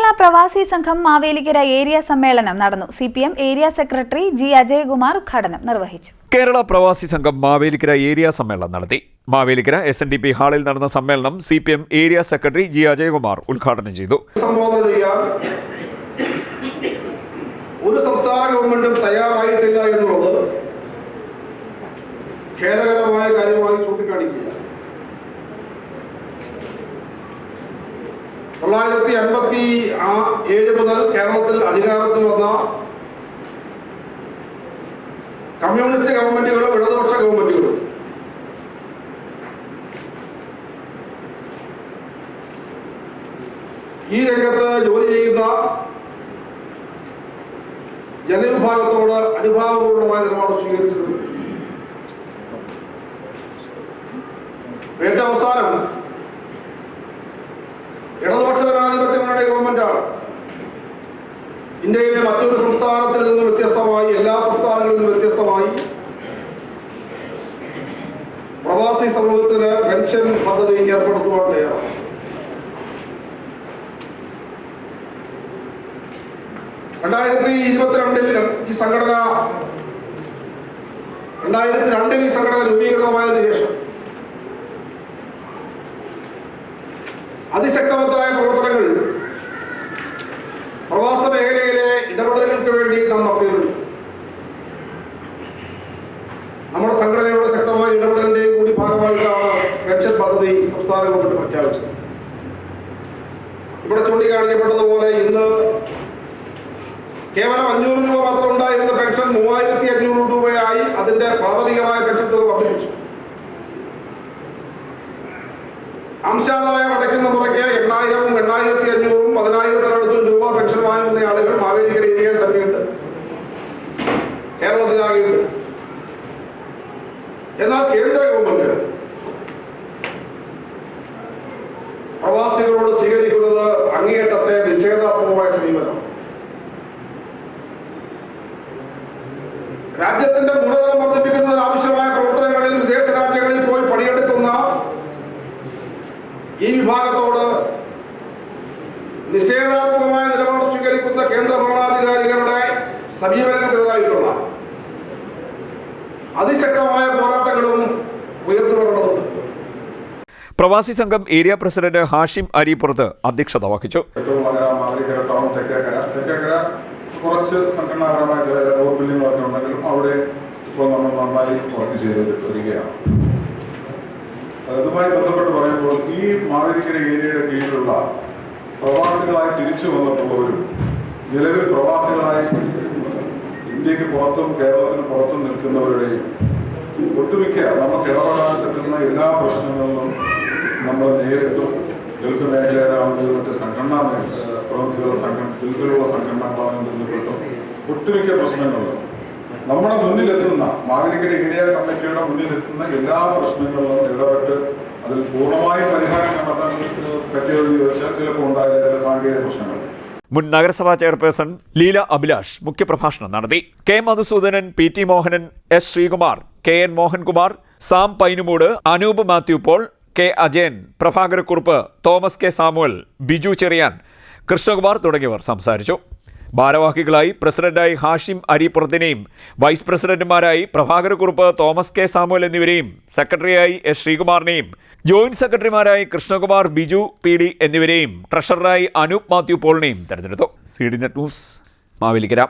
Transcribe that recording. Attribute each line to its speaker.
Speaker 1: കേരള പ്രവാസി സംഘം മാവേലിക്കര ഏരിയ സമ്മേളനം നടന്നു. CPM area secretary G. Ajayakumar ഉദ്ഘാടനം നിർവഹിച്ചു.
Speaker 2: കേരള പ്രവാസി സംഘം മാവേലിക്കര ഏരിയ സമ്മേളനം നടത്തി. മാവേലിക്കര SNDP ഹാളിൽ നടന്ന സമ്മേളനം CPM area secretary G. Ajayakumar ഉദ്ഘാടനം ചെയ്തു.
Speaker 3: ഒരു സംസ്ഥാന ഗവൺമെന്റും തയ്യാറായിട്ടില്ല എന്നുള്ളത് ഖേദകരമായ കാര്യമായി ചൂണ്ടിക്കാണിക്കുക. 1957 മുതൽ കേരളത്തിൽ അധികാരത്തിൽ വന്ന കമ്മ്യൂണിസ്റ്റ് ഗവൺമെന്റുകളും ഇടതുപക്ഷ ഗവൺമെന്റുകളും ഈ രംഗത്ത് ജോലി ചെയ്യുന്ന ജനവിഭാഗത്തോട് അനുഭാവപൂർണമായ നിലപാട് സ്വീകരിച്ചിട്ടുണ്ട്. ഏറ്റവും അവസാനം ഇടതുപക്ഷ ജനാധിപത്യ മുന്നണി ഗവൺമെന്റാണ് ഇന്ത്യയിലെ മറ്റൊരു സംസ്ഥാനത്തിൽ നിന്നും വ്യത്യസ്തമായി, എല്ലാ സംസ്ഥാനങ്ങളിൽ നിന്നും വ്യത്യസ്തമായി പ്രവാസി സമൂഹത്തിന് പെൻഷൻ പദ്ധതി ഏർപ്പെടുത്തുവാൻ തയ്യാറാണ്. ഈ സംഘടന 2002 രൂപീകൃതമായതിനു ശേഷം അതിശക്തമായ പ്രവർത്തനങ്ങൾ പ്രവാസ മേഖലയിലെ ഇടപെടലുകൾക്ക് വേണ്ടി നാം നടത്തിയിട്ടുണ്ട്. നമ്മുടെ സംഘടനയുടെ ശക്തമായ ഇടപെടലിന്റെയും കൂടി ഭാഗമായിട്ടാണ് പെൻഷൻ പദ്ധതി സംസ്ഥാന ഗവൺമെന്റ് പ്രഖ്യാപിച്ചത്. ഇവിടെ ചൂണ്ടിക്കാണിക്കപ്പെട്ടതുപോലെ ഇന്ന് കേവലം 500 രൂപ മാത്രം ഉണ്ടായിരുന്ന പെൻഷൻ 3500 രൂപയായി അതിന്റെ പ്രാഥമികമായ പെൻഷൻ തുക വർദ്ധിപ്പിച്ചു. അംശാദായം അടയ്ക്കുന്ന മുറയ്ക്ക് 8,000-ഉം 8,500-ഉം 10,000-ത്തിനടുത്തും രൂപ പെൻഷൻ വാങ്ങുന്ന ആളുകൾ മാവേലിക്കര ഏരിയയിൽ തന്നെയുണ്ട്, കേരളത്തിലാകെയുണ്ട്. എന്നാൽ കേന്ദ്ര ഗവൺമെന്റ് പ്രവാസികളോട് സ്വീകരിക്കുന്നത് അങ്ങേയറ്റത്തെ നിഷേധാത്മകമായ സമീപനമാണ്. രാജ്യത്തിന്റെ മൂലധനം വർദ്ധിപ്പിക്കുന്നതിന് ആവശ്യമായ പ്രവർത്തനങ്ങളിൽ വിദേശ രാജ്യങ്ങളിൽ പോയി പണിയെടുക്കുന്ന ഈ വിഭാഗത്തോട് നിഷേധാത്മകമായ നിലപാട് സ്വീകരിക്കുന്ന കേന്ദ്ര ഭരണാധികാരികളുടെ സമീപനങ്ങൾക്കെതിരായിട്ടുള്ള അതിശക്തമായ പോരാട്ടങ്ങളും ഉയർന്നു വരേണ്ടതുണ്ട്.
Speaker 2: പ്രവാസി സംഘം ഏരിയ പ്രസിഡന്റ് ഹാഷിം അരീപ്പുറത്ത് അധ്യക്ഷത വഹിച്ചു.
Speaker 4: കുറച്ച് സംഘടനാപരമായ ചില ദൗർബല്യങ്ങളൊക്കെ ഉണ്ടെങ്കിലും അവിടെ ഇപ്പോൾ നമ്മൾ നന്നായി വർക്ക് ചെയ്ത് വരികയാണ്. അതുമായി ബന്ധപ്പെട്ട് പറയുമ്പോൾ ഈ മാവേലിക്കര ഏരിയയുടെ കീഴിലുള്ള പ്രവാസികളായി തിരിച്ചു വന്നിട്ടുള്ളവരും നിലവിൽ പ്രവാസികളായി ഇന്ത്യക്ക് പുറത്തും കേരളത്തിന് പുറത്തും നിൽക്കുന്നവരുടെയും ഒട്ടുമിക്ക നമുക്ക് ഇടപെടാൻ പറ്റുന്ന എല്ലാ പ്രശ്നങ്ങളിലും നമ്മൾ നേരിട്ടും ഗൾഫ് മേഖലയിലാണെങ്കിലും മറ്റ് സംഘടനാ ഗൾഫിലുള്ള സംഘടനകളാണെങ്കിലും ബന്ധപ്പെട്ടും ഒട്ടുമിക്ക പ്രശ്നങ്ങളിലും നമ്മുടെ മുന്നിലെത്തുന്ന മാവേലിക്കര ഏരിയ കമ്മിറ്റിയുടെ മുന്നിലെത്തുന്ന എല്ലാ പ്രശ്നങ്ങളിലും ഇടപെട്ട് അതിൽ പൂർണ്ണമായും പരിഹാരം കണ്ടെത്താൻ പറ്റിയെന്ന് ചോദിച്ചാൽ ചിലപ്പോൾ ഉണ്ടായ ചില സാങ്കേതിക പ്രശ്നങ്ങൾ.
Speaker 2: മുൻ നഗരസഭാ ചെയർപേഴ്സൺ ലീല അഭിലാഷ് മുഖ്യപ്രഭാഷണം നടത്തി. K. Madhusoodanan, PT Mohanan, S. Sreekumar, KN Mohankumar, Sam Painumoodu, Anoop Mathew Paul, K. Ajayan, Prabhakarakurup, Thomas K. Samuel, Biju Cherian, Krishnakumar തുടങ്ങിയവർ സംസാരിച്ചു. ഭാരവാഹികളായി പ്രസിഡന്റായി ഹാഷിം അരീപ്പുറത്തിനെയും വൈസ് പ്രസിഡന്റുമാരായി പ്രഭാകരക്കുറുപ്പ്, തോമസ് K. സാമുവൽ എന്നിവരെയും സെക്രട്ടറിയായി S. ശ്രീകുമാറിനെയും ജോയിന്റ് സെക്രട്ടറിമാരായി കൃഷ്ണകുമാർ, ബിജു PD എന്നിവരെയും ട്രഷററായി അനൂപ് മാത്യു പോളിനെയും തെരഞ്ഞെടുത്തു. CDNet news, Mavelikkara.